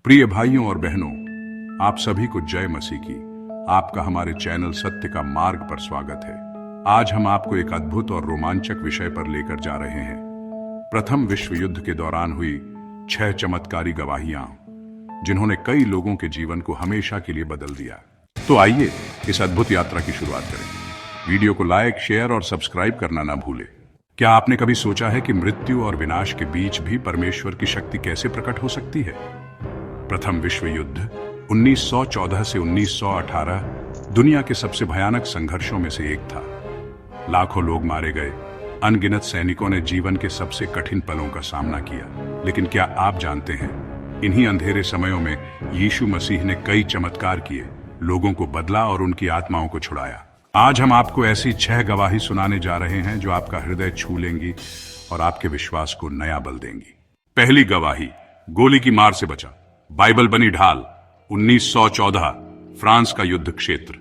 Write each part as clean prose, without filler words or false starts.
प्रिय भाइयों और बहनों, आप सभी को जय मसीह की। आपका हमारे चैनल सत्य का मार्ग पर स्वागत है। आज हम आपको एक अद्भुत और रोमांचक विषय पर लेकर जा रहे हैं। प्रथम विश्व युद्ध के दौरान हुई 6 चमत्कारी गवाहियां, जिन्होंने कई लोगों के जीवन को हमेशा के लिए बदल दिया। तो आइए इस अद्भुत यात्रा की शुरुआत करें। वीडियो को लाइक, शेयर और सब्सक्राइब करना ना भूलें। क्या आपने कभी सोचा है कि मृत्यु और विनाश के बीच भी परमेश्वर की शक्ति कैसे प्रकट हो सकती है? प्रथम विश्व युद्ध 1914 से 1918 दुनिया के सबसे भयानक संघर्षों में से एक था। लाखों लोग मारे गए, अनगिनत सैनिकों ने जीवन के सबसे कठिन पलों का सामना किया। लेकिन क्या आप जानते हैं, इन्हीं अंधेरे समयों में यीशु मसीह ने कई चमत्कार किए, लोगों को बदला और उनकी आत्माओं को छुड़ाया। आज हम आपको ऐसी 6 गवाही सुनाने जा रहे हैं जो आपका हृदय छू लेंगी और आपके विश्वास को नया बल देंगी। पहली गवाही, गोली की मार से बचा। बाइबल बनी ढाल। 1914 फ्रांस का युद्ध क्षेत्र।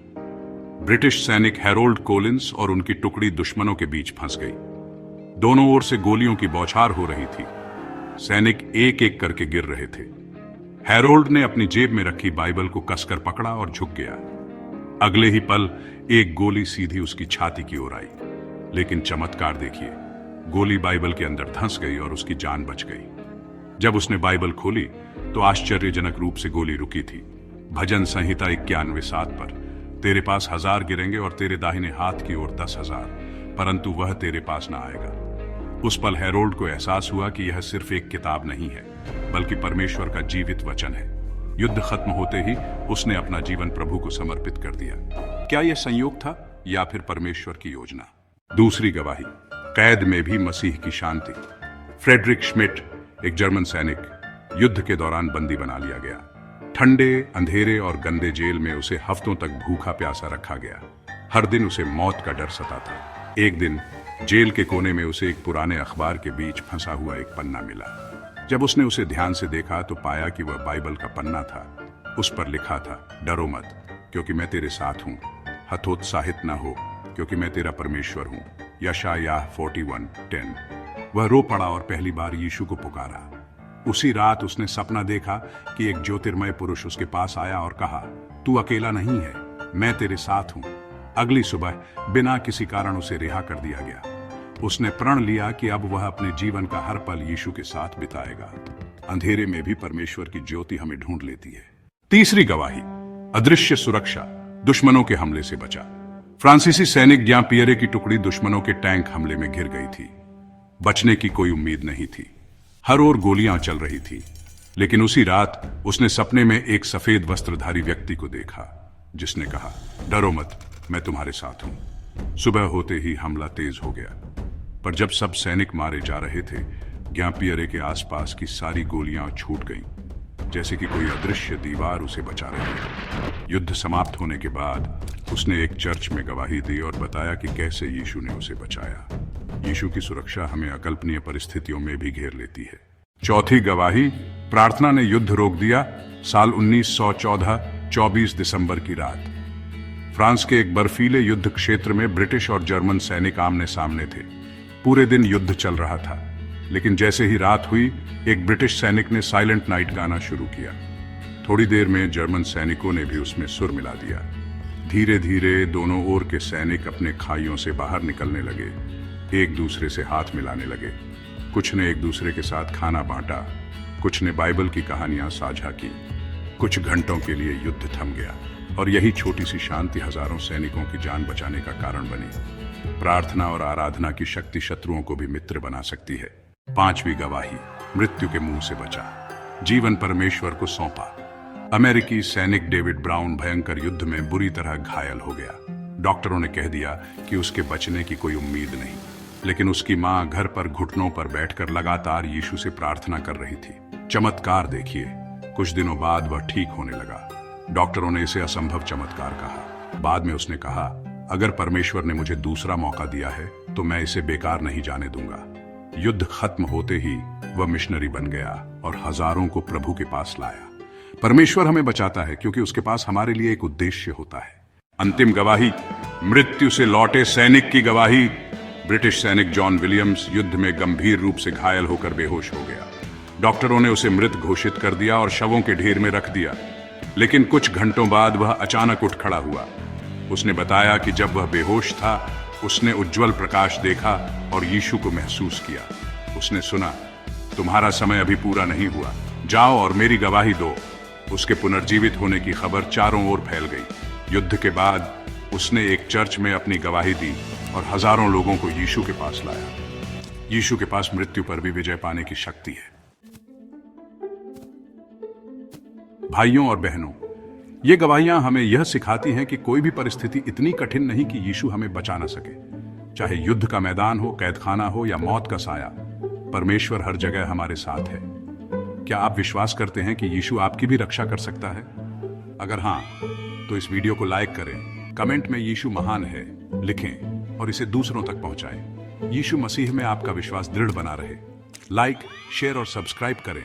ब्रिटिश सैनिक हैरोल्ड कोलिंस और उनकी टुकड़ी दुश्मनों के बीच फंस गई। दोनों ओर से गोलियों की बौछार हो रही थी। सैनिक एक एक करके गिर रहे थे। हैरोल्ड ने अपनी जेब में रखी बाइबल को कसकर पकड़ा और झुक गया। अगले ही पल एक गोली सीधी उसकी छाती की ओर आई। लेकिन चमत्कार देखिए, गोली बाइबल के अंदर धंस गई और उसकी जान बच गई। जब उसने बाइबल खोली तो आश्चर्यजनक रूप से गोली रुकी थी। भजन संहिता 91:7 पर, तेरे पास 1000 गिरेंगे और तेरे दाहिने हाथ की ओर 10,000, परंतु वह तेरे पास ना आएगा। उस पल हैरोल्ड को एहसास हुआ कि यह सिर्फ एक किताब नहीं है, बल्कि परमेश्वर का जीवित वचन है। युद्ध खत्म होते ही उसने अपना जीवन प्रभु को समर्पित कर दिया। क्या यह संयोग था या फिर परमेश्वर की योजना? दूसरी गवाही, कैद में भी मसीह की शांति। फ्रेडरिक श्मिट, एक जर्मन सैनिक, युद्ध के दौरान बंदी बना लिया गया। ठंडे, अंधेरे और गंदे जेल में उसे हफ्तों तक भूखा प्यासा रखा गया। हर दिन उसे मौत का डर सताता। एक दिन जेल के कोने में उसे एक पुराने अखबार के बीच फंसा हुआ एक पन्ना मिला। जब उसने उसे ध्यान से देखा तो पाया कि वह बाइबल का पन्ना था। उस पर लिखा था, डरो मत, क्योंकि मैं तेरे साथ हूं। हतोत्साहित न हो, क्योंकि मैं तेरा परमेश्वर हूं। यशायाह 41:10। वह रो पड़ा और पहली बार यीशु को पुकारा। उसी रात उसने सपना देखा कि एक ज्योतिर्मय पुरुष उसके पास आया और कहा, तू अकेला नहीं है, मैं तेरे साथ हूं। अगली सुबह बिना किसी कारण उसे रिहा कर दिया गया। उसने प्रण लिया कि अब वह अपने जीवन का हर पल यीशु के साथ बिताएगा। अंधेरे में भी परमेश्वर की ज्योति हमें ढूंढ लेती है। तीसरी गवाही, अदृश्य सुरक्षा। दुश्मनों के हमले से बचा। फ्रांसीसी सैनिक ज्यां पियरे की टुकड़ी दुश्मनों के टैंक हमले में घिर गई थी। बचने की कोई उम्मीद नहीं थी। हर ओर गोलियां चल रही थी। लेकिन उसी रात उसने सपने में एक सफेद वस्त्रधारी व्यक्ति को देखा, जिसने कहा, डरो मत, मैं तुम्हारे साथ हूं। सुबह होते ही हमला तेज हो गया, पर जब सब सैनिक मारे जा रहे थे, ग्यापियरे के आसपास की सारी गोलियां छूट गईं, जैसे कि कोई अदृश्य दीवार उसे बचा रही है। युद्ध समाप्त होने के बाद उसने एक चर्च में गवाही दी और बताया कि कैसे यीशु ने उसे बचाया। यीशु की सुरक्षा हमें अकल्पनीय परिस्थितियों में भी घेर लेती है। चौथी गवाही, प्रार्थना ने युद्ध रोक दिया। साल 1914, 24 दिसंबर की रात, फ्रांस के एक बर्फीले युद्ध क्षेत्र में ब्रिटिश और जर्मन सैनिक आमने सामने थे। पूरे दिन युद्ध चल रहा था, लेकिन जैसे ही रात हुई, एक ब्रिटिश सैनिक ने साइलेंट नाइट गाना शुरू किया। थोड़ी देर में जर्मन सैनिकों ने भी उसमें सुर मिला दिया। धीरे धीरे दोनों ओर के सैनिक अपने खाइयों से बाहर निकलने लगे, एक दूसरे से हाथ मिलाने लगे। कुछ ने एक दूसरे के साथ खाना बांटा, कुछ ने बाइबल की कहानियां साझा की। कुछ घंटों के लिए युद्ध थम गया और यही छोटी सी शांति हजारों सैनिकों की जान बचाने का कारण बनी। प्रार्थना और आराधना की शक्ति शत्रुओं को भी मित्र बना सकती है। पांचवी गवाही, मृत्यु के मुंह से बचा। जीवन परमेश्वर को सौंपा। अमेरिकी सैनिक डेविड ब्राउन भयंकर युद्ध में बुरी तरह घायल हो गया। डॉक्टरों ने कह दिया कि उसके बचने की कोई उम्मीद नहीं, लेकिन उसकी मां घर पर घुटनों पर बैठकर लगातार यीशु से प्रार्थना कर रही थी। चमत्कार देखिए, कुछ दिनों बाद वह ठीक होने लगा। डॉक्टरों ने इसे असंभव चमत्कार कहा। बाद में उसने कहा, अगर परमेश्वर ने मुझे दूसरा मौका दिया है तो मैं इसे बेकार नहीं जाने दूंगा। युद्ध खत्म होते ही वह मिशनरी बन गया और हजारों को प्रभु के पास लाया। परमेश्वर हमें बचाता है क्योंकि उसके पास हमारे लिए एक उद्देश्य होता है। अंतिम गवाही, मृत्यु से लौटे सैनिक की गवाही। ब्रिटिश सैनिक जॉन विलियम्स युद्ध में गंभीर रूप से घायल होकर बेहोश हो गया। डॉक्टरों ने उसे मृत घोषित कर दिया और शवों के ढेर में रख दिया। लेकिन कुछ घंटों बाद वह अचानक उठ खड़ा हुआ। उसने बताया कि जब वह बेहोश था, उसने उज्जवल प्रकाश देखा और यीशु को महसूस किया। उसने सुना, तुम्हारा समय अभी पूरा नहीं हुआ, जाओ और मेरी गवाही दो। उसके पुनर्जीवित होने की खबर चारों ओर फैल गई। युद्ध के बाद उसने एक चर्च में अपनी गवाही दी और हजारों लोगों को यीशु के पास लाया। यीशु के पास मृत्यु पर भी विजय पाने की शक्ति है। भाइयों और बहनों, ये गवाहियां हमें यह सिखाती हैं कि कोई भी परिस्थिति इतनी कठिन नहीं कि यीशु हमें बचा ना सके। चाहे युद्ध का मैदान हो, कैदखाना हो या मौत का साया, परमेश्वर हर जगह हमारे साथ है। क्या आप विश्वास करते हैं कि यीशु आपकी भी रक्षा कर सकता है? अगर हां, तो इस वीडियो को लाइक करें, कमेंट में यीशु महान है लिखें और इसे दूसरों तक पहुंचाएं। यीशु मसीह में आपका विश्वास दृढ़ बना रहे। लाइक, शेयर और सब्सक्राइब करें